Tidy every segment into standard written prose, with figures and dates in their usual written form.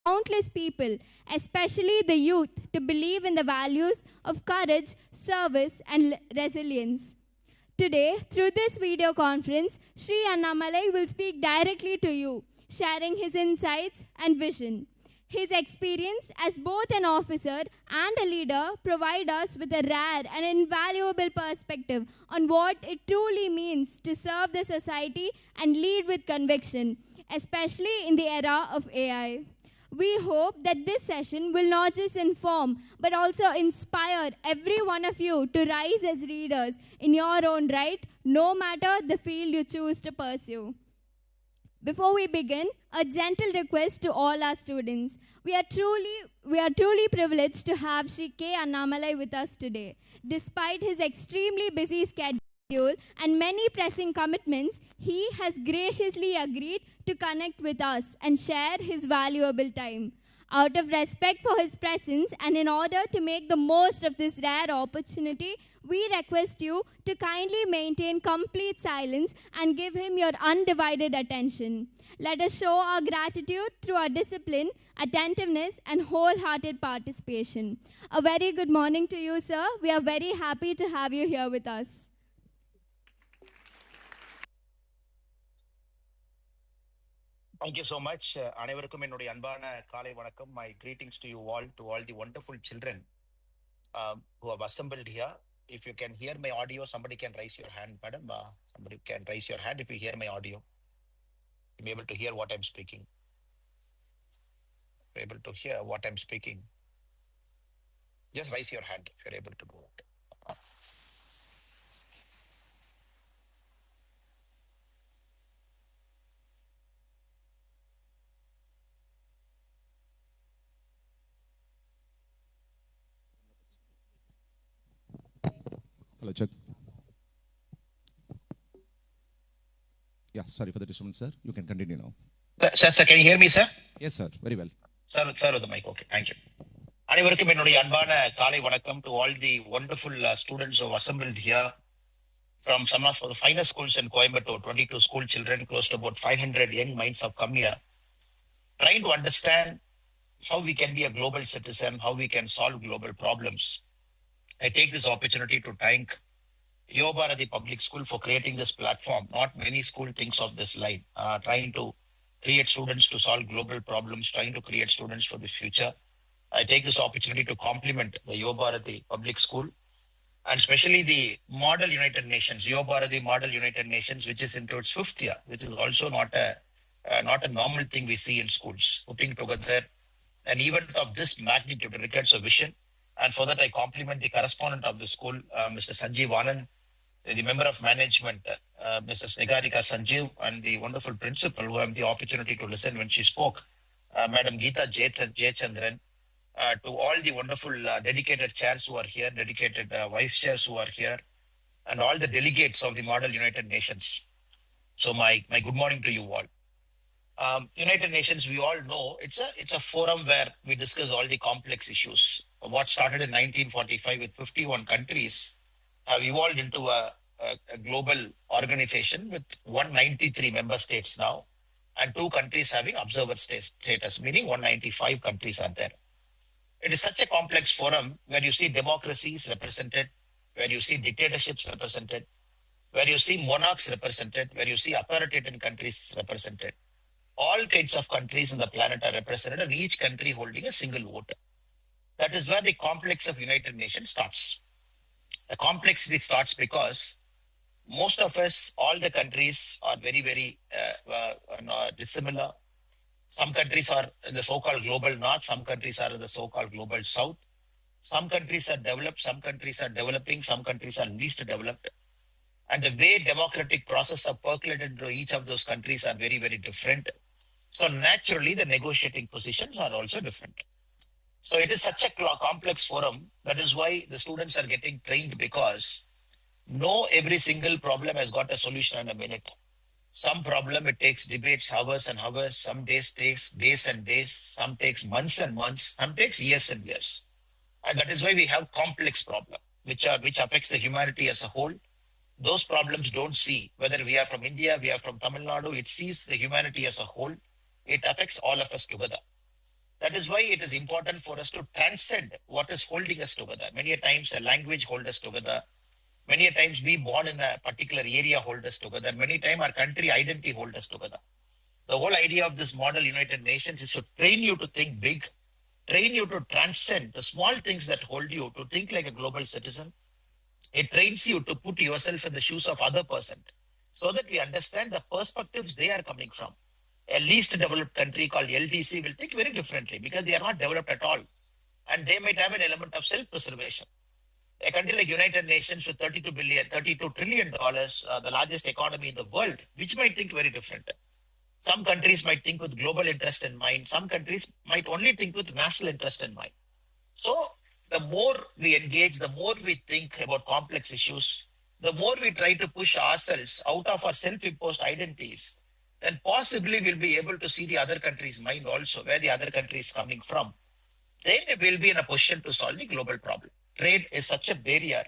countless people, especially the youth, to believe in the values of courage, service, and resilience. Today, through this video conference, Sri Annamalai will speak directly to you, sharing his insights and vision. His experience as both an officer and a leader provide us with a rare and invaluable perspective on what it truly means to serve the society and lead with conviction, especially in the era of AI. We hope that this session will not just inform but also inspire every one of you to rise as leaders in your own right, no matter the field you choose to pursue. Before we begin, a gentle request to all our students. We are truly privileged to have Sri K. Annamalai with us today. Despite his extremely busy schedule and many pressing commitments, he has graciously agreed to connect with us and share his valuable time. Out of respect for his presence and in order to make the most of this rare opportunity, we request you to kindly maintain complete silence and give him your undivided attention. Let us show our gratitude through our discipline, attentiveness, and wholehearted participation. A very good morning to you, sir. We are very happy to have you here with us. Thank you so much. அனைவருக்கும் என்னுடைய அன்பான காலை வணக்கம். My greetings to you all, to all the wonderful children who have assembled here. If you can hear my audio, somebody can raise your hand, madam. Somebody can raise your hand if you hear my audio. You'll be able to hear what I'm speaking. You're able to hear what I'm speaking. Just raise your hand if you're able to do it. Hello, check. Yeah, sorry for the disturbance, sir. You can continue now. Sir, can you hear me, sir? Yes, sir. Very well. Sir, with the mic. Okay, thank you. அனைவருக்கும் என்னுடைய அன்பான காலை வணக்கம் to all the wonderful students who have assembled here from some of the finest schools in Coimbatore, 22 school children, close to about 500 young minds have come here, trying to understand how we can be a global citizen, how we can solve global problems. I take this opportunity to thank Yobharati Public School for creating this platform. Not many school thinks of this line, trying to create students to solve global problems, trying to create students for the future. I take this opportunity to compliment the Yobharati Public School and especially the Model United Nations, Yobharati Model United Nations, which is into its fifth year, which is also not a normal thing we see in schools. Putting together an event of this magnitude requires a vision. And for that, I compliment the correspondent of the school, Mr. Sanjeev Anand, the member of management, Mrs. Nigarika Sanjeev, and the wonderful principal who have the opportunity to listen when she spoke, Madam Geeta Jayachandran, to all the wonderful dedicated chairs who are here, dedicated vice chairs who are here, and all the delegates of the Model United Nations. So my good morning to you all. United Nations, we all know, it's a forum where we discuss all the complex issues. What started in 1945 with 51 countries have evolved into a global organization with 193 member states now, and 2 countries having observer status, meaning 195 countries are there. It is such a complex forum where you see democracies represented, where you see dictatorships represented, where you see monarchs represented, where you see authoritarian countries represented. All kinds of countries on the planet are represented, and each country holding a single vote. That is where the complex of United Nations starts. The complexity starts because most of us, all the countries are very, very dissimilar. Some countries are in the so-called global north, some countries are in the so-called global south. Some countries are developed, some countries are developing, some countries are least developed. And the way democratic process are percolated into each of those countries are very, very different. So naturally, the negotiating positions are also different. So it is such a complex forum. That is why the students are getting trained, because no every single problem has got a solution in a minute. Some problem, it takes debates, hours and hours. Some days takes days and days. Some takes months and months. Some takes years and years. And that is why we have complex problem, which affects the humanity as a whole. Those problems don't see whether we are from India, we are from Tamil Nadu. It sees the humanity as a whole. It affects all of us together. That is why it is important for us to transcend what is holding us together. Many a times a language holds us together. Many a times we born in a particular area hold us together. Many times our country identity hold us together. The whole idea of this model United Nations is to train you to think big, train you to transcend the small things that hold you to think like a global citizen. It trains you to put yourself in the shoes of other person so that we understand the perspectives they are coming from. A least developed country called LDC will think very differently because they are not developed at all. And they might have an element of self-preservation. A country like United Nations with $32 trillion, the largest economy in the world, which might think very different. Some countries might think with global interest in mind. Some countries might only think with national interest in mind. So the more we engage, the more we think about complex issues, the more we try to push ourselves out of our self-imposed identities, then possibly we'll be able to see the other country's mind also, where the other country is coming from. Then we'll be in a position to solve the global problem. Trade is such a barrier,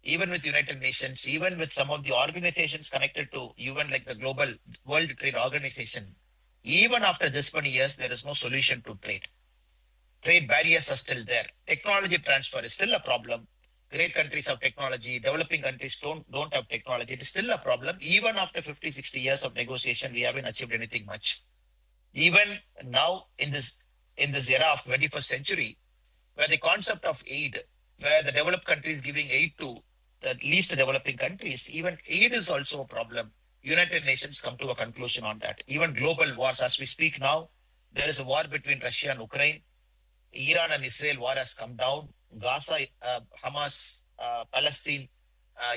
even with United Nations, even with some of the organizations connected to UN, like the Global World Trade Organization. Even after this many years, there is no solution to trade. Trade barriers are still there. Technology transfer is still a problem. Great countries have technology. Developing countries don't have technology. It is still a problem. Even after 50, 60 years of negotiation, we haven't achieved anything much. Even now in this era of 21st century, where the concept of aid, where the developed countries giving aid to the least developing countries, even aid is also a problem. United Nations come to a conclusion on that. Even global wars, as we speak now, there is a war between Russia and Ukraine. Iran and Israel war has come down. Gaza, Hamas, Palestine,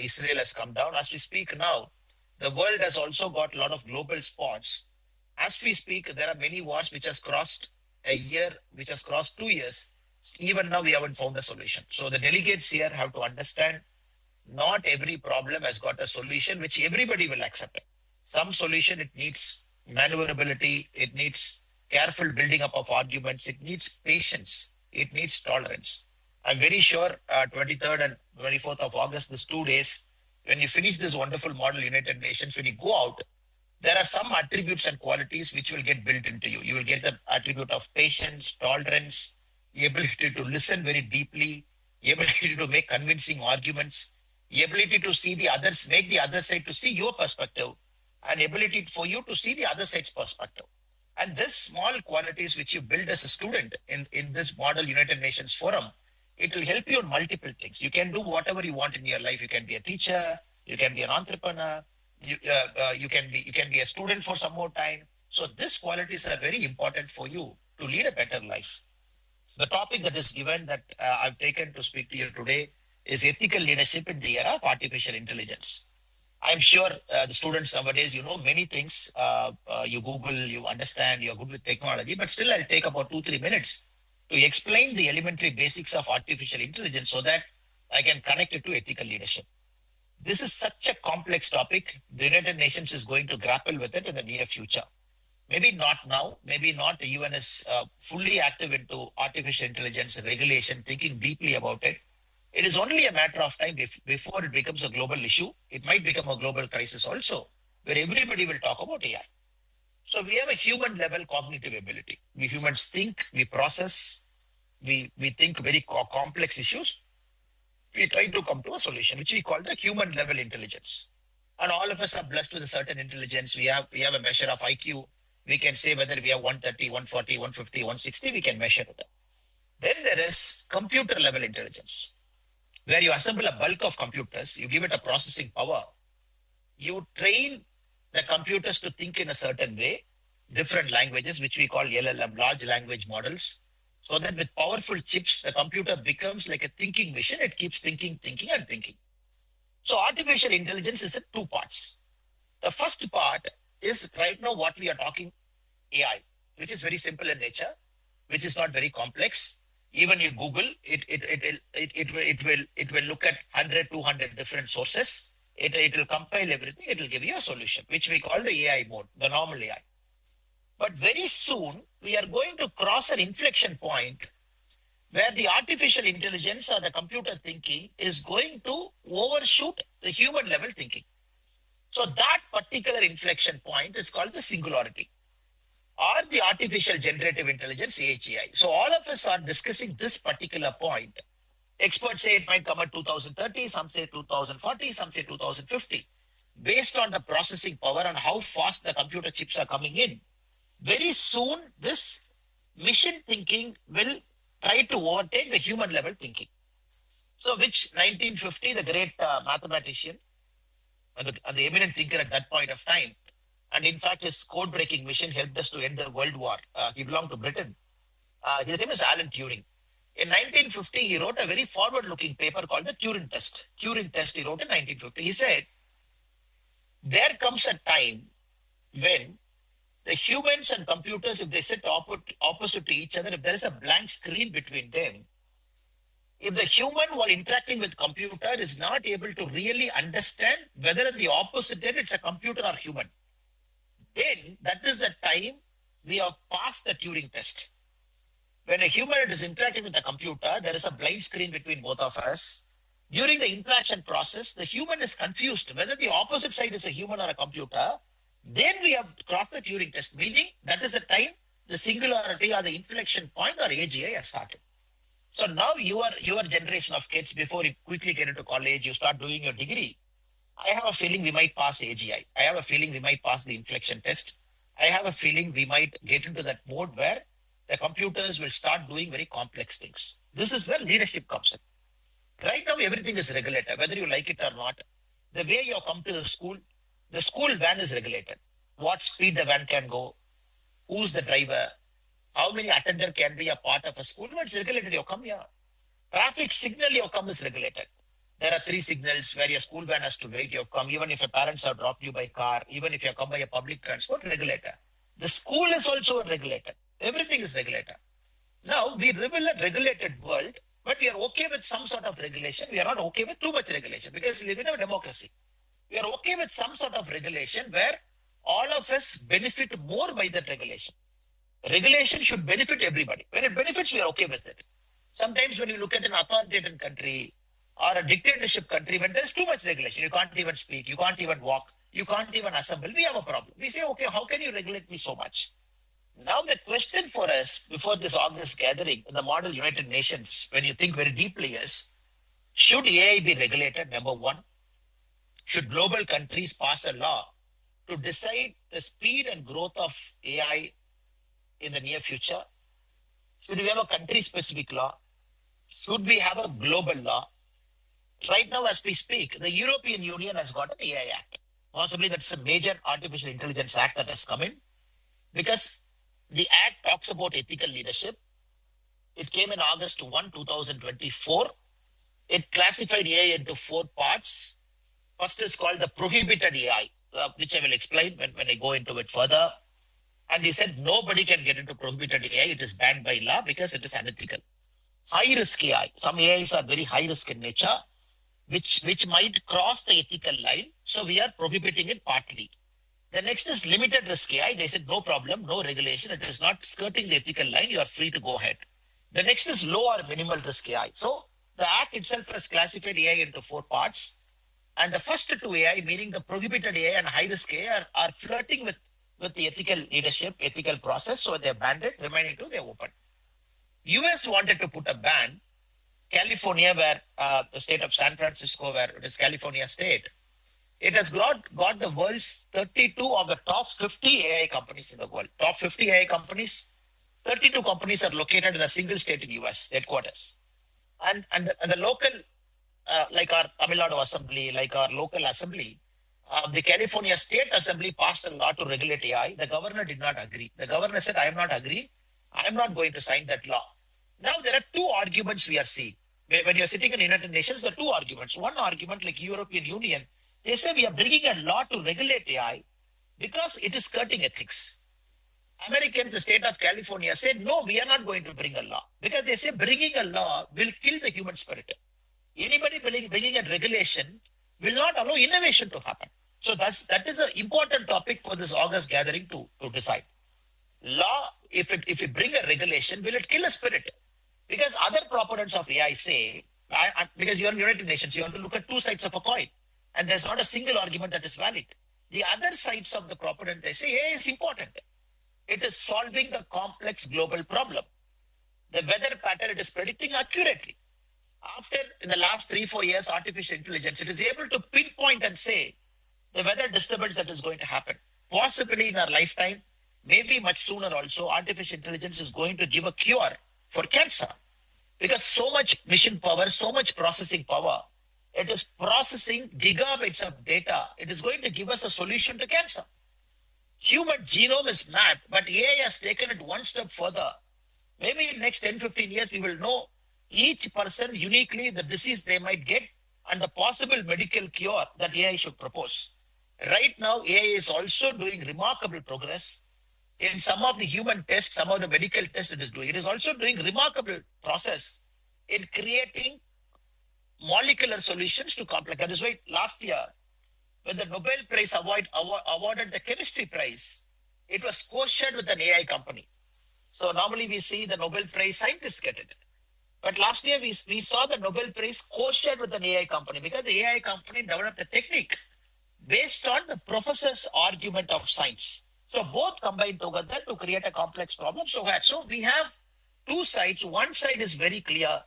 Israel has come down. As we speak now, the world has also got a lot of global spots. As we speak, there are many wars which has crossed a year, which has crossed 2 years. Even now, we haven't found a solution. So the delegates here have to understand not every problem has got a solution which everybody will accept. Some solution, it needs maneuverability, it needs careful building up of arguments, it needs patience, it needs tolerance. I'm very sure 23rd and 24th of August, these 2 days, when you finish this wonderful model United Nations, when you go out, there are some attributes and qualities which will get built into you. You will get the attribute of patience, tolerance, the ability to listen very deeply, the ability to make convincing arguments, the ability to see the others, make the other side to see your perspective, and ability for you to see the other side's perspective. And these small qualities which you build as a student in this model United Nations forum, it will help you in multiple things. You can do whatever you want in your life. You can be a teacher, you can be an entrepreneur, you can be a student for some more time. So these qualities are very important for you to lead a better life. The topic that is given that I've taken to speak to you today is ethical leadership in the era of artificial intelligence. I'm sure the students nowadays, you know many things. You Google, you understand, you're good with technology, but still I'll take about 2-3 minutes to explain the elementary basics of artificial intelligence so that I can connect it to ethical leadership. This is such a complex topic. The United Nations is going to grapple with it in the near future. Maybe not now, maybe not the UN is fully active into artificial intelligence regulation, thinking deeply about it. It is only a matter of time before it becomes a global issue. It might become a global crisis also, where everybody will talk about AI. So we have a human level cognitive ability. We humans think, we process, we think very complex issues. We try to come to a solution, which we call the human level intelligence. And all of us are blessed with a certain intelligence. We have a measure of IQ. We can say whether we have 130, 140, 150, 160, we can measure it. Then there is computer level intelligence, where you assemble a bulk of computers, you give it a processing power, you train the computers to think in a certain way, different languages, which we call LLM, large language models, so that with powerful chips, the computer becomes like a thinking machine. It keeps thinking, thinking, and thinking. So artificial intelligence is in 2 parts. The first part is right now what we are talking AI, which is very simple in nature, which is not very complex. Even you Google, it will look at 100, 200 different sources. It will compile everything. It will give you a solution, which we call the AI mode, the normal AI. But very soon, we are going to cross an inflection point where the artificial intelligence or the computer thinking is going to overshoot the human level thinking. So that particular inflection point is called the singularity. or the artificial generative intelligence, AGI. So all of us are discussing this particular point. Experts say it might come at 2030, some say 2040, some say 2050. Based on the processing power and how fast the computer chips are coming in, very soon this machine thinking will try to overtake the human level thinking. So which 1950, the great mathematician and the eminent thinker at that point of time, and in fact his code-breaking mission helped us to end the World War. He belonged to Britain. His name is Alan Turing. In 1950, he wrote a very forward-looking paper called the Turing Test. Turing Test he wrote in 1950. He said, there comes a time when the humans and computers, if they sit opposite to each other, if there is a blank screen between them, if the human while interacting with computer is not able to really understand whether at the opposite end it's a computer or human, then that is the time we have passed the Turing test. When a human is interacting with a computer, there is a blind screen between both of us. During the interaction process, the human is confused whether the opposite side is a human or a computer. Then we have crossed the Turing test, meaning that is the time the singularity or the inflection point or AGI has started. So now your generation of kids, before you quickly get into college, you start doing your degree. I have a feeling we might pass AGI. I have a feeling we might pass the inflection test. I have a feeling we might get into that mode where the computers will start doing very complex things. This is where leadership comes in. Right now, everything is regulated, whether you like it or not. The way you come to the school van is regulated. What speed the van can go, who's the driver, how many attendants can be a part of a school. No, it's regulated. You come here. Traffic signal you come is regulated. There are 3 signals where your school van has to wait. You come, even if your parents have dropped you by car, even if you come by a public transport, regulator. The school is also regulated. Everything is regulated. Now, we live in a regulated world, but we are okay with some sort of regulation. We are not okay with too much regulation because we live in a democracy. We are okay with some sort of regulation where all of us benefit more by that regulation. Regulation should benefit everybody. When it benefits, we are okay with it. Sometimes when you look at an authoritarian country or a dictatorship country, when there's too much regulation, you can't even speak, you can't even walk, you can't even assemble, we have a problem. We say, okay, how can you regulate me so much? Now the question for us before this August gathering in the Model United Nations, when you think very deeply is, should AI be regulated, number one? Should global countries pass a law to decide the speed and growth of AI in the near future? Should we have a country-specific law? Should we have a global law? Right now, as we speak, the European Union has got an AI Act. Possibly that's a major artificial intelligence act that has come in because the act talks about ethical leadership. It came in August 1, 2024. It classified AI into 4 parts. First is called the prohibited AI, which I will explain when I go into it further. And he said nobody can get into prohibited AI. It is banned by law because it is unethical. High risk AI. Some AIs are very high risk in nature, which might cross the ethical line. So we are prohibiting it partly. The next is limited risk AI. They said no problem, no regulation. It is not skirting the ethical line. You are free to go ahead. The next is low or minimal risk AI. So the act itself has classified AI into 4 parts. And the first 2 AI, meaning the prohibited AI and high risk AI, are flirting with the ethical leadership, ethical process. So they banned it, remaining 2, they opened. US wanted to put a ban. California, where the state of San Francisco, where it is California state, it has got the world's 32 of the top 50 AI companies in the world. Top 50 AI companies, 32 companies are located in a single state in US headquarters. And the local, like our Tamil Nadu Assembly, like our local assembly, the California State Assembly passed a law to regulate AI. The governor did not agree. The governor said, I am not agreeing. I am not going to sign that law. Now, there are 2 arguments we are seeing. When you're sitting in the United Nations, there are 2 arguments. One argument, like European Union, they say we are bringing a law to regulate AI because it is skirting ethics. Americans, the state of California, said, no, we are not going to bring a law because they say bringing a law will kill the human spirit. Anybody bringing a regulation will not allow innovation to happen. So that is an important topic for this August gathering to decide. Law, if you bring a regulation, will it kill a spirit? Because other proponents of AI say, because you're in United Nations, you have to look at 2 sides of a coin. And there's not a single argument that is valid. The other sides of the proponent, they say AI is important. It is solving a complex global problem. The weather pattern it is predicting accurately. After in the last 3-4 years, artificial intelligence, it is able to pinpoint and say the weather disturbance that is going to happen. Possibly in our lifetime, maybe much sooner also, artificial intelligence is going to give a cure for cancer. Because so much machine power, so much processing power, it is processing gigabytes of data. It is going to give us a solution to cancer. Human genome is mapped, but AI has taken it one step further. Maybe in next 10, 15 years, we will know each person uniquely the disease they might get and the possible medical cure that AI should propose. Right now, AI is also doing remarkable progress in some of the human tests, some of the medical tests it is doing. It is also doing remarkable process in creating molecular solutions to complex. That is why last year, when the Nobel Prize awarded the chemistry prize, it was co-shared with an AI company. So normally we see the Nobel Prize scientists get it. But last year we saw the Nobel Prize co-shared with an AI company because the AI company developed a technique based on the professor's argument of science. So both combined together to create a complex problem. So we have two sides. One side is very clear.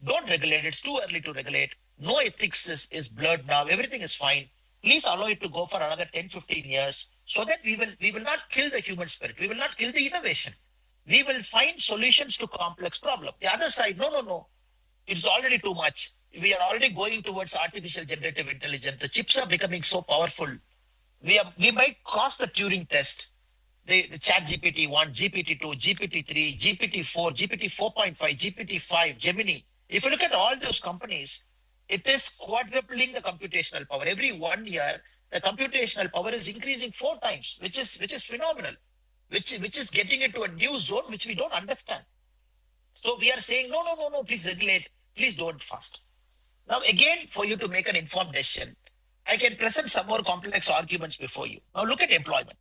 Don't regulate. It's too early to regulate. No ethics is blurred now. Everything is fine. Please allow it to go for another 10, 15 years so that we will not kill the human spirit. We will not kill the innovation. We will find solutions to complex problems. The other side, no. It's already too much. We are already going towards artificial generative intelligence. The chips are becoming so powerful. We might cost the Turing test. The chat GPT-1, GPT-2, GPT-3, GPT-4, GPT-4.5, GPT-5, Gemini. If you look at all those companies, it is quadrupling the computational power. Every 1 year, the computational power is increasing 4 times, which is phenomenal, which is getting into a new zone which we don't understand. So we are saying, no, please regulate, please don't fast. Now, again, for you to make an informed decision, I can present some more complex arguments before you. Now, look at employment.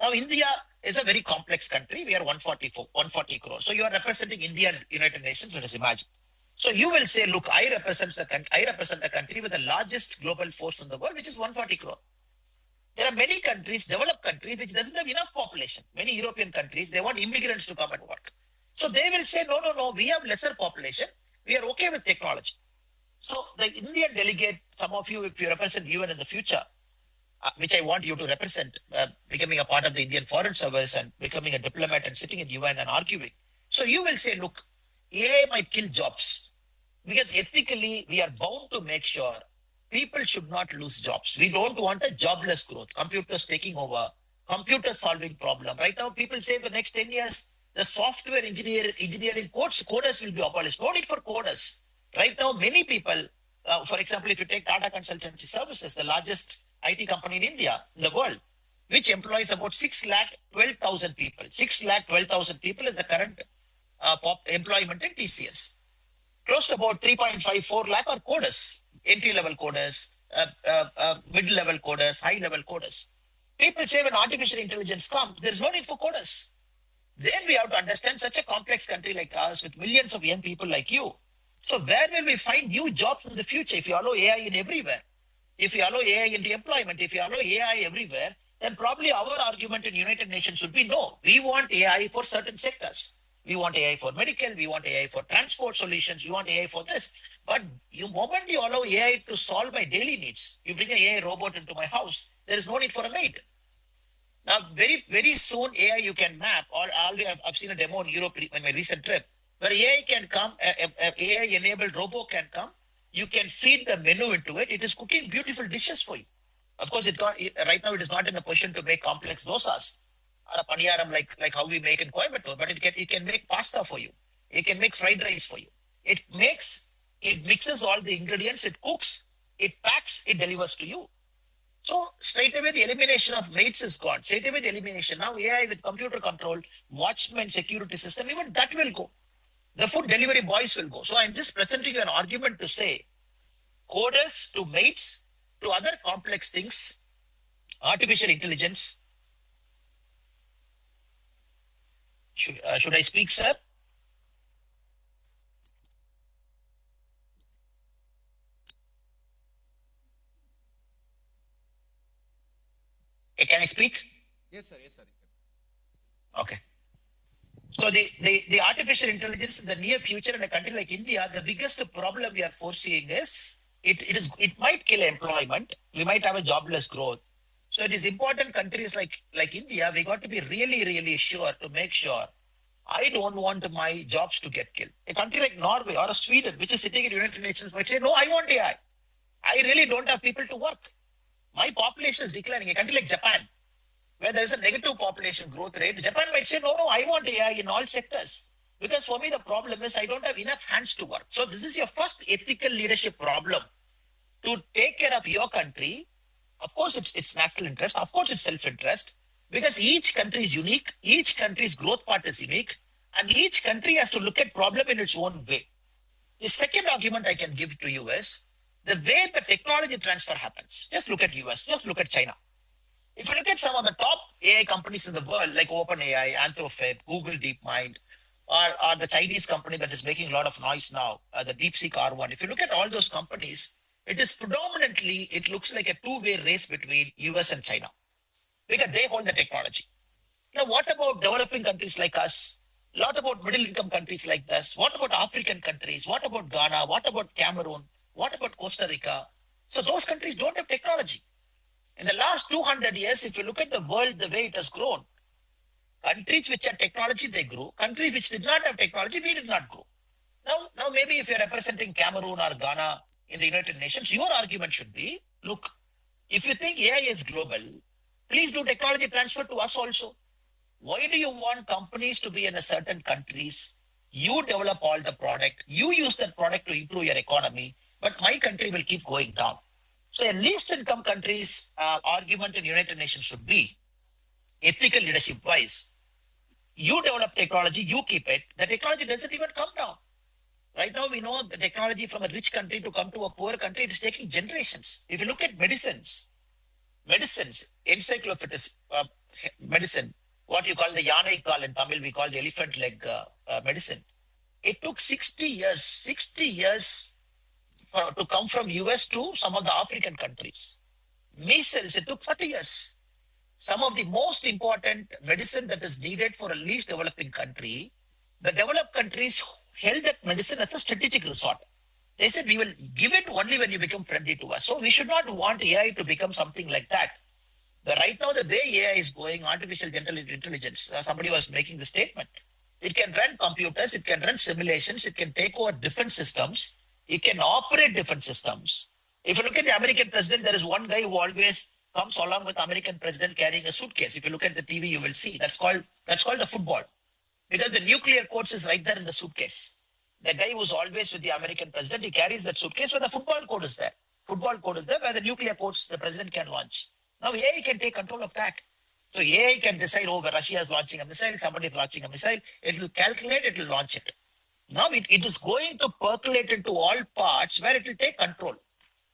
Now, India is a very complex country. We are 140 crores. So you are representing India and United Nations, let us imagine. So you will say, look, I represent the country with the largest global force in the world, which is 140 crore. There are many countries, developed countries, which doesn't have enough population. Many European countries, they want immigrants to come and work. So they will say, no, we have lesser population. We are okay with technology. So the Indian delegate, some of you, if you represent UN in the future, which I want you to represent, becoming a part of the Indian Foreign Service and becoming a diplomat and sitting in UN and arguing. So you will say, look, AI might kill jobs because ethically we are bound to make sure people should not lose jobs. We don't want a jobless growth. Computers taking over, computers solving problem. Right now, people say the next 10 years, the software engineering coders will be abolished. No need for coders. Right now, many people, for example, if you take Tata Consultancy Services, the largest IT company in India, in the world, which employs about 6,12,000 people. 6,12,000 people is the current employment in TCS. Close to about 3.54 lakh are coders, entry-level coders, mid-level coders, high-level coders. People say when artificial intelligence comes, there's no need for coders. Then we have to understand such a complex country like ours with millions of young people like you. So where will we find new jobs in the future if you allow AI in everywhere? If you allow AI into employment, if you allow AI everywhere, then probably our argument in United Nations should be no. We want AI for certain sectors. We want AI for medical, we want AI for transport solutions, we want AI for this. But the moment you allow AI to solve my daily needs, you bring an AI robot into my house, there is no need for a maid. Now, very, very soon, AI you can map, or I've seen a demo in Europe in my recent trip, where AI can come, AI-enabled robot can come, you can feed the menu into it, it is cooking beautiful dishes for you. Of course, right now it is not in a position to make complex dosas, or a paniyaram like how we make in Coimbatore, but it can make pasta for you. It can make fried rice for you. It mixes all the ingredients, it cooks, it packs, it delivers to you. So straight away the elimination of maids is gone. Straight away the elimination. Now AI with computer control, watchman security system, even that will go. The food delivery boys will go. So I'm just presenting you an argument to say coders to maids to other complex things, artificial intelligence. Should I speak, sir? Can I speak? Yes, sir. Yes, sir. Okay. So the artificial intelligence in the near future in a country like India, the biggest problem we are foreseeing is it might kill employment. We might have a jobless growth. So it is important countries like India, we got to be really, really sure to make sure I don't want my jobs to get killed. A country like Norway or Sweden, which is sitting in the United Nations, might say, no, I want AI. I really don't have people to work. My population is declining. A country like Japan, where there is a negative population growth rate, Japan might say, no, I want AI in all sectors. Because for me, the problem is I don't have enough hands to work. So this is your first ethical leadership problem to take care of your country. Of course, it's national interest. Of course, it's self-interest. Because each country is unique. Each country's growth path is unique. And each country has to look at problem in its own way. The second argument I can give to you is the way the technology transfer happens. Just look at US. Just look at China. If you look at some of the top AI companies in the world, like OpenAI, Anthropic, Google DeepMind, or the Chinese company that is making a lot of noise now, the DeepSeek R1, if you look at all those companies, it is predominantly, it looks like a two-way race between US and China because they hold the technology. Now, what about developing countries like us? What about middle-income countries like this? What about African countries? What about Ghana? What about Cameroon? What about Costa Rica? So those countries don't have technology. In the last 200 years, if you look at the world, the way it has grown, countries which had technology, they grew. Countries which did not have technology, we did not grow. Now maybe if you're representing Cameroon or Ghana in the United Nations, your argument should be, look, if you think AI is global, please do technology transfer to us also. Why do you want companies to be in a certain countries? You develop all the product, you use that product to improve your economy, but my country will keep going down. So a least income countries argument in United Nations should be ethical leadership wise. You develop technology, you keep it. The technology doesn't even come down. Right now, we know the technology from a rich country to come to a poor country, it is taking generations. If you look at medicines, encyclopedic medicine, what you call the yanai kal in Tamil, we call the elephant leg medicine. It took 60 years to come from US to some of the African countries. Measles, it took 40 years. Some of the most important medicine that is needed for a least developing country, the developed countries held that medicine as a strategic resort. They said, we will give it only when you become friendly to us. So we should not want AI to become something like that. But right now, the way AI is going, artificial general intelligence, somebody was making the statement. It can run computers, it can run simulations, it can take over different systems, it can operate different systems. If you look at the American president, there is one guy who always comes along with the American president carrying a suitcase. If you look at the TV, you will see that's called the football, because the nuclear codes is right there in the suitcase. The guy who's always with the American president, he carries that suitcase where the football code is there. Football code is there where the nuclear codes the president can launch. Now AI can take control of that. So AI can decide, oh, Russia is launching a missile, somebody is launching a missile. It will calculate, it will launch it. Now it is going to percolate into all parts where it will take control.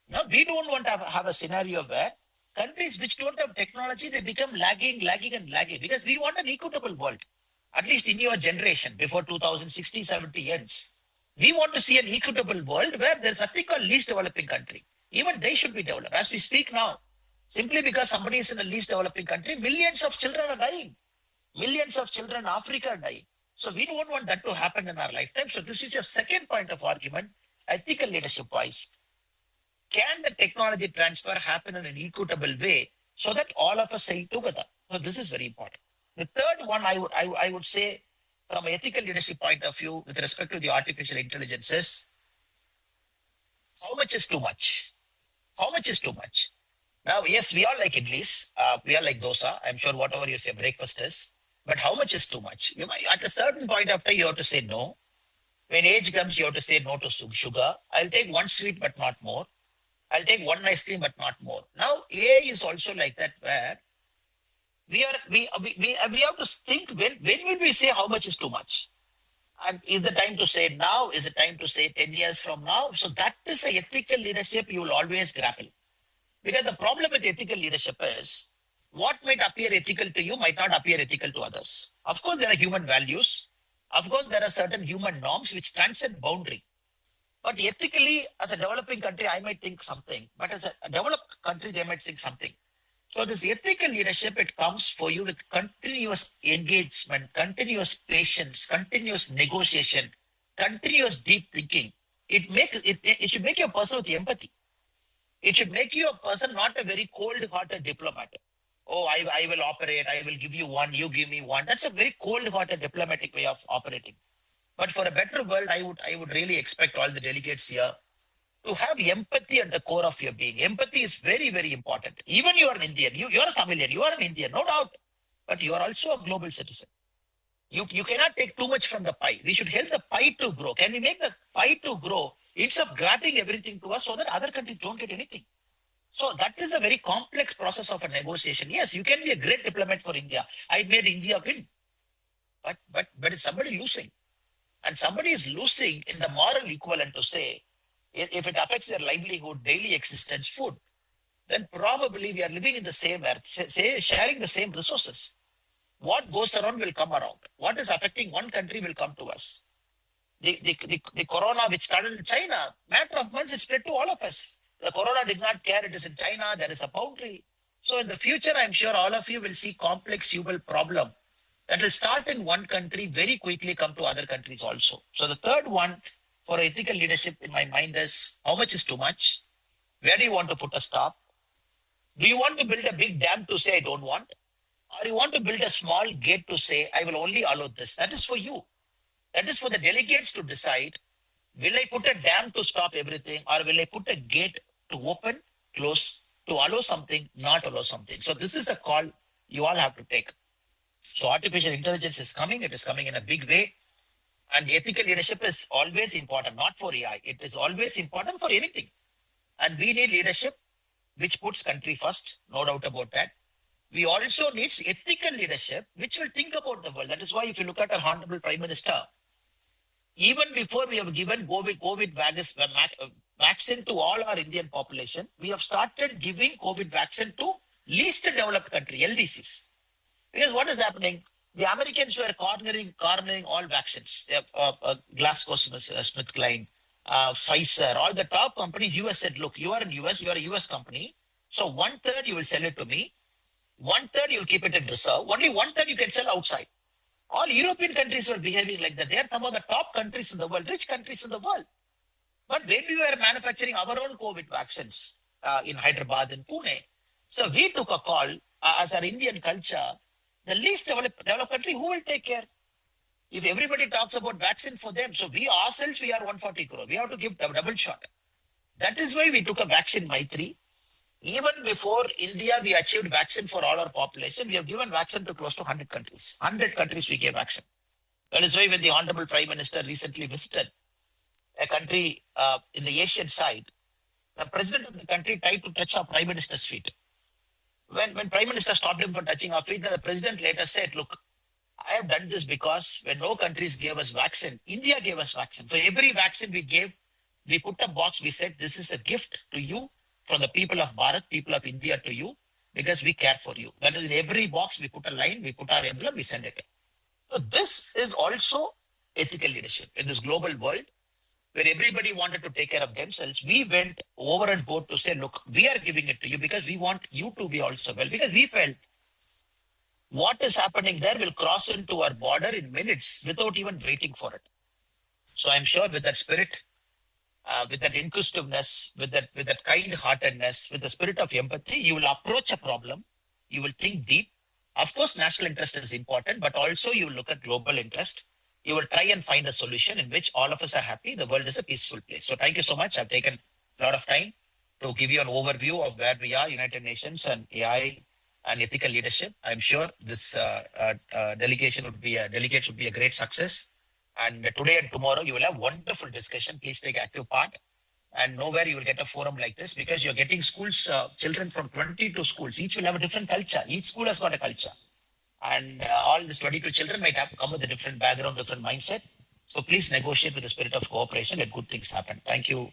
Now we don't want to have a scenario where countries which don't have technology, they become lagging, because we want an equitable world. At least in your generation, before 2060, 70 ends. We want to see an equitable world where there's a thing called least developing country. Even they should be developed. As we speak now, simply because somebody is in a least developing country, millions of children are dying. Millions of children in Africa are dying. So we don't want that to happen in our lifetime. So this is your second point of argument, ethical leadership wise. Can the technology transfer happen in an equitable way so that all of us say together? So this is very important. The third one I would say from an ethical leadership point of view with respect to the artificial intelligence is how much is too much? How much is too much? Now, yes, we all like idlis. We all like dosa. I'm sure whatever you say breakfast is. But how much is too much? You might, at a certain point after you have to say no. When age comes, you have to say no to sugar. I'll take one sweet, but not more. I'll take one ice cream, but not more. Now, AI is also like that, where we have to think when will we say how much is too much? And is the time to say now? Is it time to say 10 years from now? So that is a ethical leadership you will always grapple. Because the problem with ethical leadership is what might appear ethical to you might not appear ethical to others. Of course, there are human values. Of course, there are certain human norms which transcend boundary. But ethically, as a developing country, I might think something. But as a developed country, they might think something. So this ethical leadership, it comes for you with continuous engagement, continuous patience, continuous negotiation, continuous deep thinking. It should make you a person with empathy. It should make you a person, not a very cold-hearted diplomat. Oh, I will operate. I will give you one. You give me one. That's a very cold-hearted diplomatic way of operating. But for a better world, I would really expect all the delegates here to have empathy at the core of your being. Empathy is very, very important. Even you are an Indian, you are a Tamilian, you are an Indian, no doubt. But you are also a global citizen. You cannot take too much from the pie. We should help the pie to grow. Can we make the pie to grow instead of grabbing everything to us so that other countries don't get anything? So that is a very complex process of a negotiation. Yes, you can be a great diplomat for India. I made India win. But is somebody losing? And somebody is losing in the moral equivalent to say, if it affects their livelihood, daily existence, food, then probably we are living in the same earth, sharing the same resources. What goes around will come around. What is affecting one country will come to us. The corona which started in China, matter of months, it spread to all of us. The corona did not care. It is in China. There is a boundary. So in the future, I'm sure all of you will see complex human problem that will start in one country, very quickly come to other countries also. So the third one for ethical leadership in my mind is, how much is too much? Where do you want to put a stop? Do you want to build a big dam to say I don't want? Or you want to build a small gate to say I will only allow this? That is for you. That is for the delegates to decide, will I put a dam to stop everything, or will I put a gate to open, close, to allow something, not allow something? So this is a call you all have to take. So artificial intelligence is coming. It is coming in a big way. And ethical leadership is always important, not for AI. It is always important for anything. And we need leadership which puts country first, no doubt about that. We also need ethical leadership which will think about the world. That is why if you look at our Honorable Prime Minister, even before we have given COVID vaccine to all our Indian population, we have started giving COVID vaccine to least developed country, LDCs. Because what is happening? The Americans were cornering all vaccines. They have GlaxoSmithKline, Pfizer, all the top companies. US said, look, you are in US, you are a US company. So 1/3 you will sell it to me. 1/3 you'll keep it in reserve. Only 1/3 you can sell outside. All European countries were behaving like that. They are some of the top countries in the world, rich countries in the world. But when we were manufacturing our own COVID vaccines in Hyderabad and Pune, so we took a call as our Indian culture, the least developed country, who will take care? If everybody talks about vaccine for them, so we ourselves, we are 140 crore. We have to give double shot. That is why we took a vaccine Maitri. Even before India, we achieved vaccine for all our population. We have given vaccine to close to 100 countries. 100 countries we gave vaccine. That is why when the Honorable Prime Minister recently visited a country in the Asian side, the president of the country tried to touch our Prime Minister's feet. When Prime Minister stopped him from touching our feet, the president later said, look, I have done this because when no countries gave us vaccine, India gave us vaccine. For every vaccine we gave, we put a box, we said, this is a gift to you from the people of Bharat, people of India to you, because we care for you. That is, in every box, we put a line, we put our emblem, we send it. So this is also ethical leadership in this global world where everybody wanted to take care of themselves. We went over and board to say, look, we are giving it to you because we want you to be also well, because we felt what is happening there will cross into our border in minutes without even waiting for it. So I'm sure with that spirit, with that inquisitiveness, with that kind-heartedness, with the spirit of empathy, you will approach a problem. You will think deep. Of course, national interest is important, but also you will look at global interest. You will try and find a solution in which all of us are happy. The world is a peaceful place. So thank you so much. I've taken a lot of time to give you an overview of where we are, United Nations and AI and ethical leadership. I'm sure this delegates would be a great success. And today and tomorrow, you will have wonderful discussion. Please take active part. And nowhere you will get a forum like this because you're getting schools, children from 22 schools. Each will have a different culture. Each school has got a culture. And all these 22 children might have come with a different background, different mindset. So please negotiate with the spirit of cooperation. Let good things happen. Thank you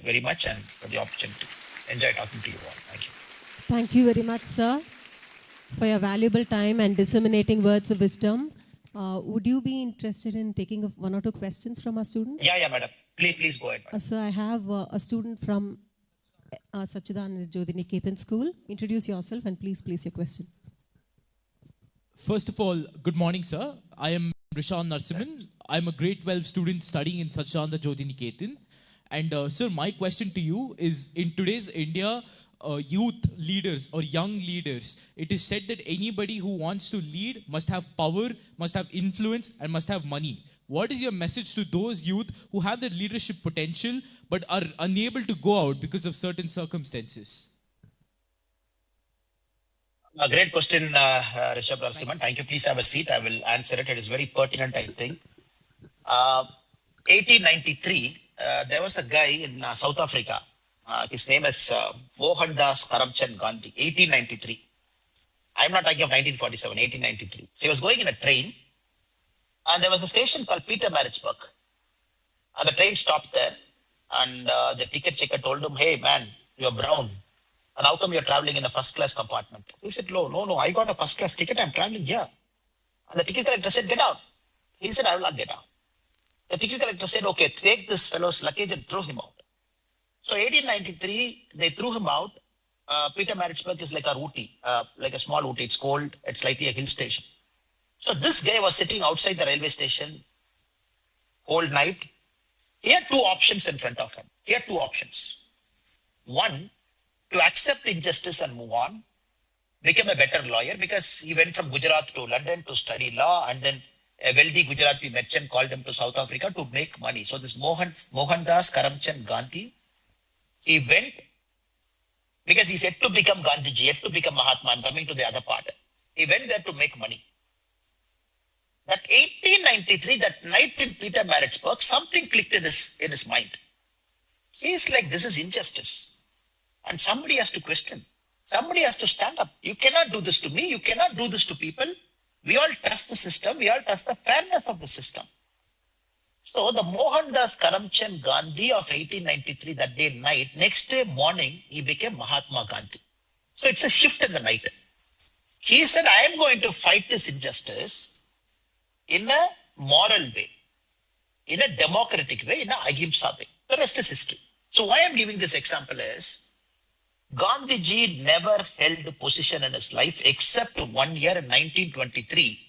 very much and for the opportunity. Enjoy talking to you all. Thank you. Thank you very much, sir, for your valuable time and disseminating words of wisdom. Would you be interested in taking one or two questions from our students? Yeah, madam. Please go ahead, madam. Sir, I have a student from Sachidananda Jyoti Niketan School. Introduce yourself and please place your question. First of all, good morning, sir. I am Rishan Narsiman. I'm a grade 12 student studying in Sachidananda Jyoti Niketan. And sir, my question to you is, in today's India, youth leaders or young leaders, it is said that anybody who wants to lead must have power, must have influence, and must have money. What is your message to those youth who have that leadership potential but are unable to go out because of certain circumstances? A great question, Rishabh Narasimhan. Thank you. Please have a seat. I will answer it. It is very pertinent, I think. 1893, there was a guy in South Africa. His name is Mohandas Karamchand Gandhi, 1893. I'm not talking of 1947, 1893. So he was going in a train, and there was a station called Pietermaritzburg. And the train stopped there, and the ticket checker told him, "Hey, man, you're brown. And how come you're traveling in a first-class compartment?" He said, no, I got a first-class ticket. I'm traveling here. And the ticket collector said, "Get out." He said, "I will not get out." The ticket collector said, "Okay, take this fellow's luggage and throw him out." So 1893, they threw him out. Pietermaritzburg is like a Ooty, like a small Ooty. It's cold. It's slightly a hill station. So this guy was sitting outside the railway station, cold night. He had two options in front of him. He had two options. One, to accept injustice and move on, become a better lawyer, because he went from Gujarat to London to study law, and then a wealthy Gujarati merchant called him to South Africa to make money. So this Mohandas Karamchand Gandhi, he went because he's yet to become Gandhiji, yet to become Mahatma. I'm coming to the other part. He went there to make money. That 1893, that night in Pietermaritzburg, something clicked in his mind. He's like, this is injustice. And somebody has to question. Somebody has to stand up. You cannot do this to me. You cannot do this to people. We all trust the system. We all trust the fairness of the system. So the Mohandas Karamchand Gandhi of 1893, that day night, next day morning, he became Mahatma Gandhi. So it's a shift in the night. He said, I am going to fight this injustice in a moral way, in a democratic way, in a ahimsa way. The rest is history. So why I'm giving this example is, Gandhiji never held a position in his life except 1 year in 1923,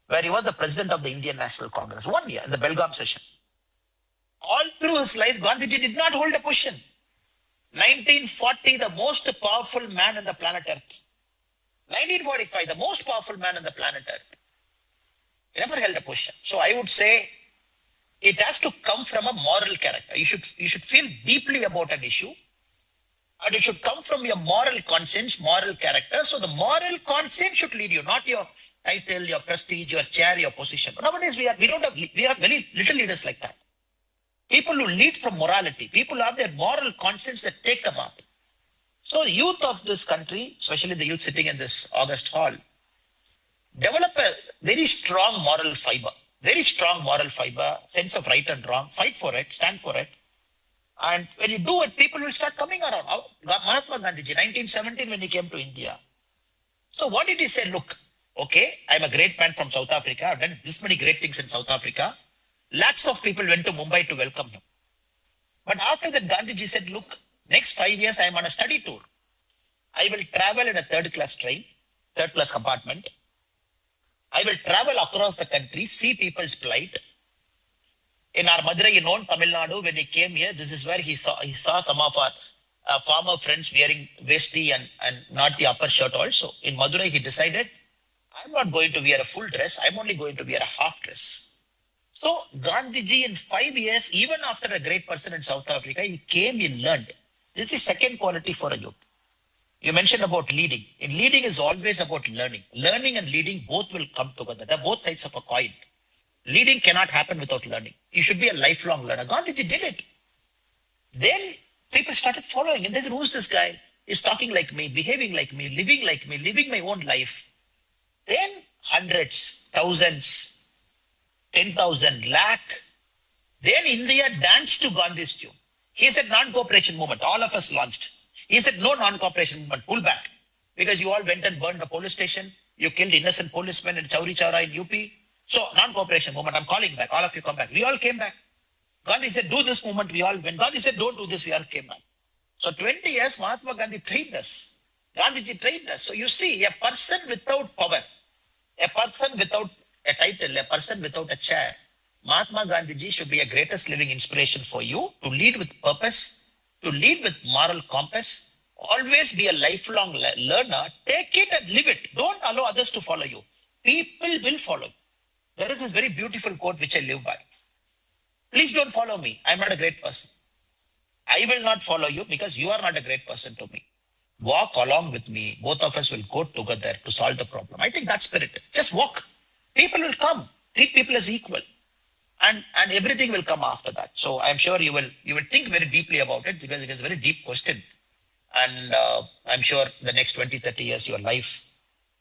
where he was the president of the Indian National Congress. 1 year in the Belgaum session. All through his life, Gandhiji did not hold a position. 1940, the most powerful man on the planet Earth. 1945, the most powerful man on the planet Earth. He never held a position. So I would say it has to come from a moral character. You should feel deeply about an issue, and it should come from your moral conscience, moral character. So the moral conscience should lead you, not your title, your prestige, your chair, your position. Nowadays we have very little leaders like that. People who lead from morality, people who have their moral conscience that take them up. So the youth of this country, especially the youth sitting in this August hall, develop a very strong moral fiber, sense of right and wrong, fight for it, stand for it. And when you do it, people will start coming around. Mahatma Gandhiji, 1917, when he came to India. So what did he say? Look, okay, I'm a great man from South Africa. I've done this many great things in South Africa. Lakhs of people went to Mumbai to welcome him. But after that, Gandhiji said, look, next 5 years, I'm on a study tour. I will travel in a third-class train, third-class compartment. I will travel across the country, see people's plight. In our Madurai, Tamil Nadu, when he came here, this is where he saw some of our farmer friends wearing vesti and not the upper shirt also. In Madurai, he decided, I'm not going to wear a full dress. I'm only going to wear a half dress. So Gandhiji, in 5 years, even after a great person in South Africa, he came, he learned. This is second quality for a youth. You mentioned about leading. In leading is always about learning. Learning and leading both will come together. They're both sides of a coin. Leading cannot happen without learning. You should be a lifelong learner. Gandhiji did it. Then people started following. And they said, who's this guy? He's talking like me, behaving like me, living my own life. Then hundreds, thousands, 10,000, lakh. Then India danced to Gandhi's tune. He said non-cooperation movement. All of us launched. He said no non-cooperation movement. Pull back. Because you all went and burned the police station. You killed innocent policemen in Chauri Chaura in UP. So non-cooperation movement. I'm calling back. All of you come back. We all came back. Gandhi said do this movement. We all went. Gandhi said don't do this. We all came back. So 20 years, Mahatma Gandhi trained us. Gandhiji trained us. So you see, a person without power, a person without a title, a person without a chair, Mahatma Gandhiji should be a greatest living inspiration for you to lead with purpose, to lead with moral compass, always be a lifelong learner. Take it and live it. Don't allow others to follow you. People will follow you. There is this very beautiful quote which I live by. Please don't follow me. I'm not a great person. I will not follow you because you are not a great person to me. Walk along with me. Both of us will go together to solve the problem. I think that spirit. Just walk. People will come. Treat people as equal. And everything will come after that. So I'm sure you will think very deeply about it because it is a very deep question. And I'm sure the next 20, 30 years, your life,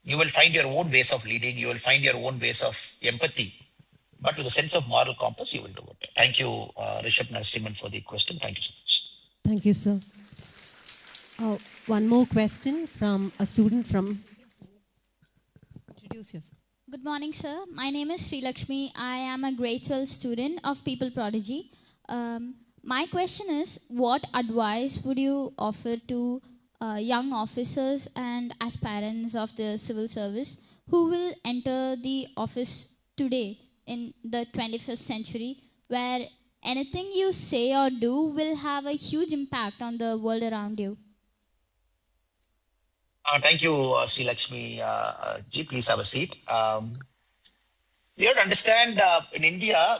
you will find your own ways of leading. You will find your own ways of empathy. But with a sense of moral compass, you will do it. Thank you, Rishabh Narasimhan, for the question. Thank you so much. Thank you, sir. One more question from a student from... Introduce yourself. Good morning, sir. My name is Sri Lakshmi. I am a grade 12 student of People Prodigy. My question is, what advice would you offer to young officers and aspirants of the civil service who will enter the office today in the 21st century, where anything you say or do will have a huge impact on the world around you? Thank you, Sri Lakshmi. Ji, please have a seat. You have to understand, in India,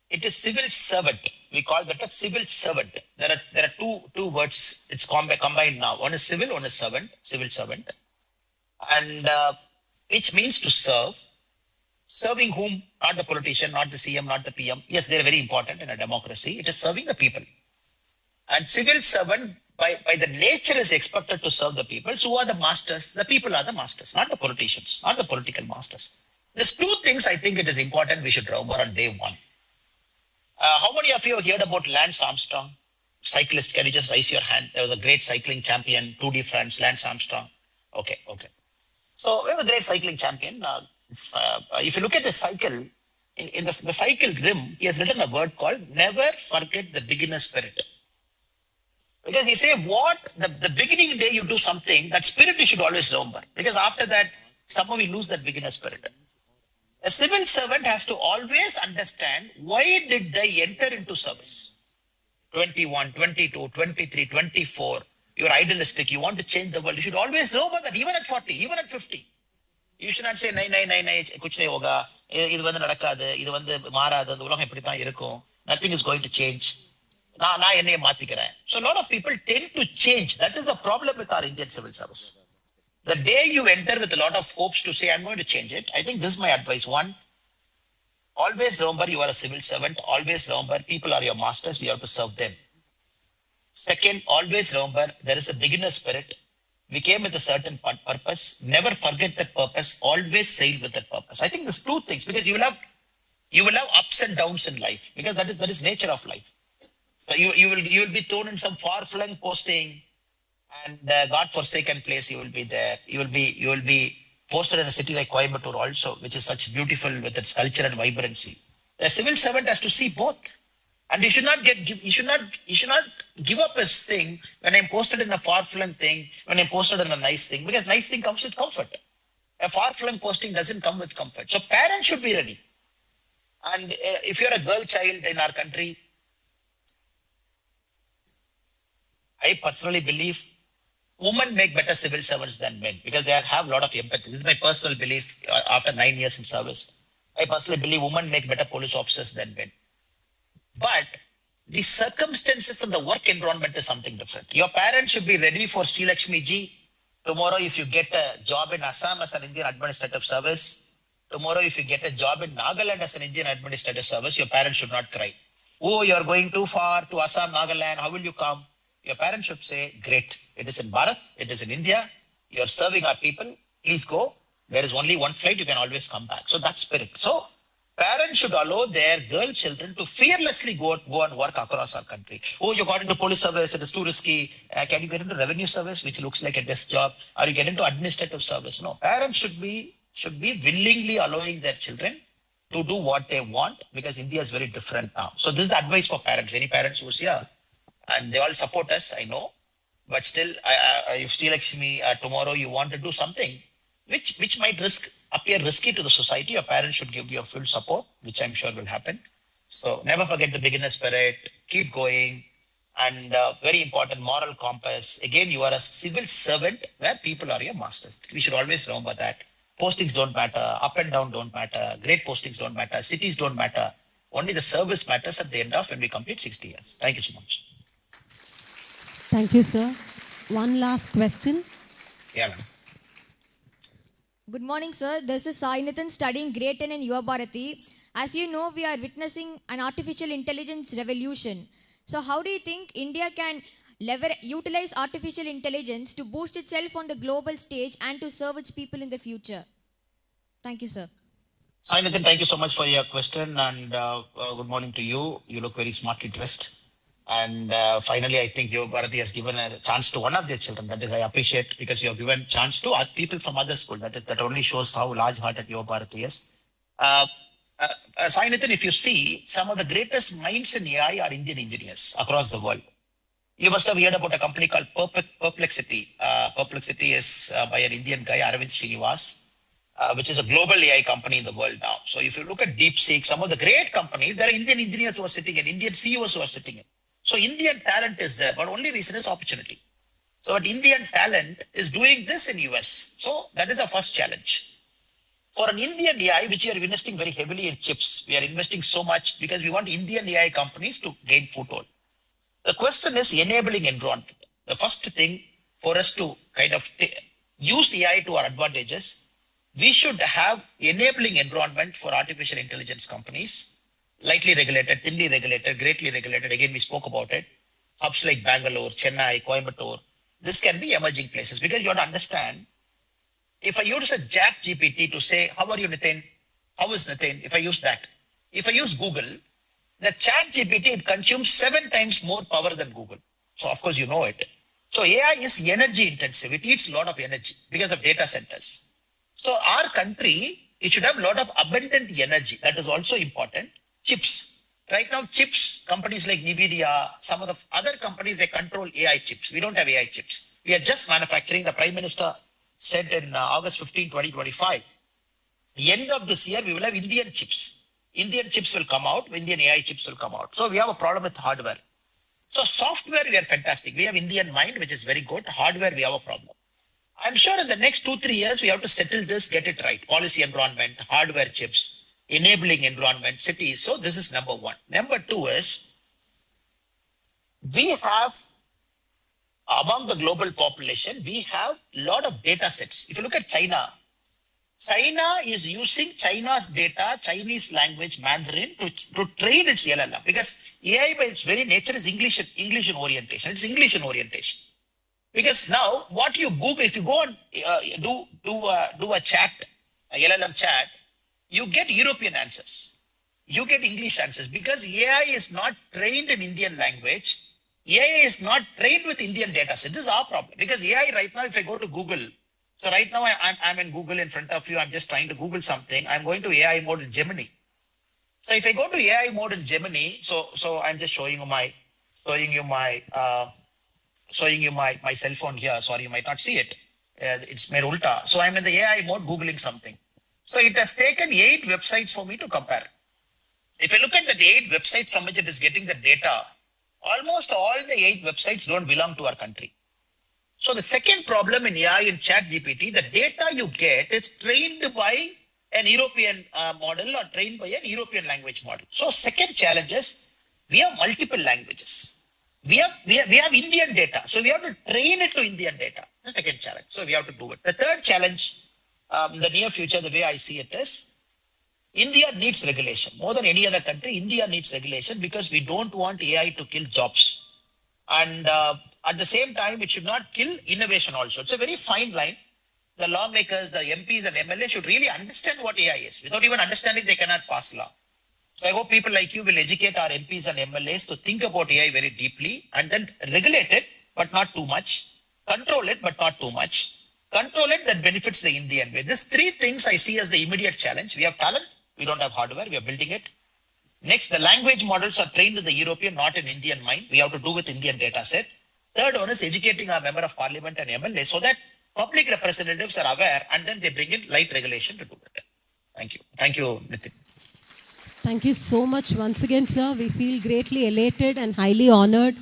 it is civil servant. We call that a civil servant. There are two words. It's combined now. One is civil, one is servant. Civil servant, and which means to serve. Serving whom? Not the politician, not the CM, not the PM. Yes, they are very important in a democracy. It is serving the people. And civil servant, by the nature, is expected to serve the people. So who are the masters? The people are the masters, not the politicians, not the political masters. There's two things I think it is important we should remember on day one. How many of you have heard about Lance Armstrong? Cyclist, can you just raise your hand? There was a great cycling champion, Tour de France, Lance Armstrong. Okay. So we have a great cycling champion. If you look at the cycle, in the cycle rim, he has written a word called never forget the beginner spirit. Because he say the beginning day you do something, that spirit you should always remember. Because after that, somehow we lose that beginner spirit. A civil servant has to always understand why did they enter into service. 21, 22, 23, 24, you're idealistic, you want to change the world. You should always remember that even at 40, even at 50. You should not say, nay, kuch nahi hoga, idu vandu nadakadu, idu vandu maaradu, the ulagam eppadi dhaan irukum, nothing is going to change. Na ennaiye maathikkuren. So a lot of people tend to change. That is the problem with our Indian civil service. The day you enter with a lot of hopes to say, I'm going to change it, I think this is my advice. One, always remember you are a civil servant. Always remember people are your masters. We have to serve them. Second, always remember there is a beginner spirit. We came with a certain purpose. Never forget that purpose. Always sail with that purpose. I think there's two things, because you will have ups and downs in life, because that is nature of life. So you will be thrown in some far-flung posting, and God-forsaken place. You will be there. You will be posted in a city like Coimbatore also, which is such beautiful with its culture and vibrancy. A civil servant has to see both. And you should not give up his thing when I'm posted in a far-flung thing, when I'm posted in a nice thing, because nice thing comes with comfort. A far-flung posting doesn't come with comfort. So parents should be ready. And if you're a girl child in our country, I personally believe women make better civil servants than men, because they have a lot of empathy. This is my personal belief after 9 years in service. I personally believe women make better police officers than men. But the circumstances and the work environment is something different. Your parents should be ready for Sri Lakshmi ji. Tomorrow, if you get a job in Assam as an Indian Administrative Service, tomorrow, if you get a job in Nagaland as an Indian Administrative Service, your parents should not cry. Oh, you're going too far to Assam, Nagaland. How will you come? Your parents should say, great. It is in Bharat. It is in India. You're serving our people. Please go. There is only one flight. You can always come back. So that's spirit. So parents should allow their girl children to fearlessly go and work across our country. Oh, you got into police service. It is too risky. Can you get into revenue service, which looks like a desk job? Or you get into administrative service? No. Parents should be willingly allowing their children to do what they want, because India is very different now. So this is the advice for parents. Any parents who's here, and they all support us, I know. But still, if Sri Lakshmi, tomorrow you want to do something which might appear risky to the society, your parents should give you full support, which I'm sure will happen. So never forget the beginner spirit, keep going, and very important, moral compass. Again, you are a civil servant where people are your masters. We should always remember that. Postings don't matter, up and down don't matter, great postings don't matter, cities don't matter. Only the service matters at the end of when we complete 60 years. Thank you so much. Thank you, sir. One last question. Yeah, ma'am. Good morning, sir. This is Sai Nathan studying grade 10 in Yuva Bharati. As you know, we are witnessing an artificial intelligence revolution. So how do you think India can utilize artificial intelligence to boost itself on the global stage and to serve its people in the future? Thank you, sir. Sai Nathan, thank you so much for your question, and good morning to you. You look very smartly dressed. And finally, I think Yuva Bharati has given a chance to one of their children. That is, I appreciate, because you have given chance to people from other schools. That only shows how large-hearted Yuva Bharati is. Sai Nathan, if you see, some of the greatest minds in AI are Indian engineers across the world. You must have heard about a company called Perplexity. Perplexity is by an Indian guy, Arvind Srinivas, which is a global AI company in the world now. So if you look at DeepSeek, some of the great companies, there are Indian engineers who are sitting in, Indian CEOs who are sitting in. So Indian talent is there, but only reason is opportunity. So but Indian talent is doing this in US. So that is our first challenge. For an Indian AI, which we are investing very heavily in chips, we are investing so much because we want Indian AI companies to gain foothold. The question is enabling environment. The first thing for us to kind of use AI to our advantages, we should have enabling environment for artificial intelligence companies. Lightly regulated, thinly regulated, greatly regulated. Again, we spoke about it. Hubs like Bangalore, Chennai, Coimbatore. This can be emerging places because you have to understand, if I use a ChatGPT to say, how are you, Nitin? How is Nitin? If I use that. If I use Google, the ChatGPT, it consumes 7 times more power than Google. So, of course, you know it. So, AI is energy intensive. It eats a lot of energy because of data centers. So, our country, it should have a lot of abundant energy. That is also important. Chips. Right now, chips, companies like NVIDIA, some of the other companies, they control AI chips. We don't have AI chips. We are just manufacturing. The Prime Minister said in August 15, 2025, the end of this year, we will have Indian chips. Indian chips will come out, Indian AI chips will come out. So we have a problem with hardware. So software, we are fantastic. We have Indian mind, which is very good. Hardware, we have a problem. I'm sure in the next 2-3 years, we have to settle this, get it right. Policy environment, hardware chips, enabling environment, cities. So this is number one. Number two is, we have, among the global population, we have a lot of data sets. If you look at China, China is using China's data, Chinese language, Mandarin, to train its LLM, because AI by its very nature is English in orientation. It's English in orientation. Because now what you Google, if you go and do a chat, a LLM chat, you get European answers. You get English answers because AI is not trained in Indian language. AI is not trained with Indian data set. This is our problem. Because AI right now, if I go to Google, so right now I'm in Google in front of you. I'm just trying to Google something. I'm going to AI mode in Gemini. So if I go to AI mode in Gemini, so I'm just showing you my cell phone here. Sorry, you might not see it. It's made ulta. So I'm in the AI mode Googling something. So it has taken 8 websites for me to compare. If I look at the 8 websites from which it is getting the data, almost all the 8 websites don't belong to our country. So the second problem in AI and ChatGPT, the data you get is trained by an European model or trained by an European language model. So second challenge is, we have multiple languages. We have Indian data. So we have to train it to Indian data. The second challenge. So we have to do it. The third challenge, in the near future, the way I see it is, India needs regulation. More than any other country, India needs regulation because we don't want AI to kill jobs. And at the same time, it should not kill innovation also. It's a very fine line. The lawmakers, the MPs and MLAs should really understand what AI is. Without even understanding, they cannot pass law. So I hope people like you will educate our MPs and MLAs to think about AI very deeply and then regulate it, but not too much. Control it, but not too much. Control it that benefits the Indian way. These 3 things I see as the immediate challenge. We have talent. We don't have hardware. We are building it. Next, the language models are trained in the European, not in Indian mind. We have to do with Indian data set. Third one is educating our member of parliament and MLA so that public representatives are aware and then they bring in light regulation to do that. Thank you. Thank you, Nitin. Thank you so much once again, sir. We feel greatly elated and highly honored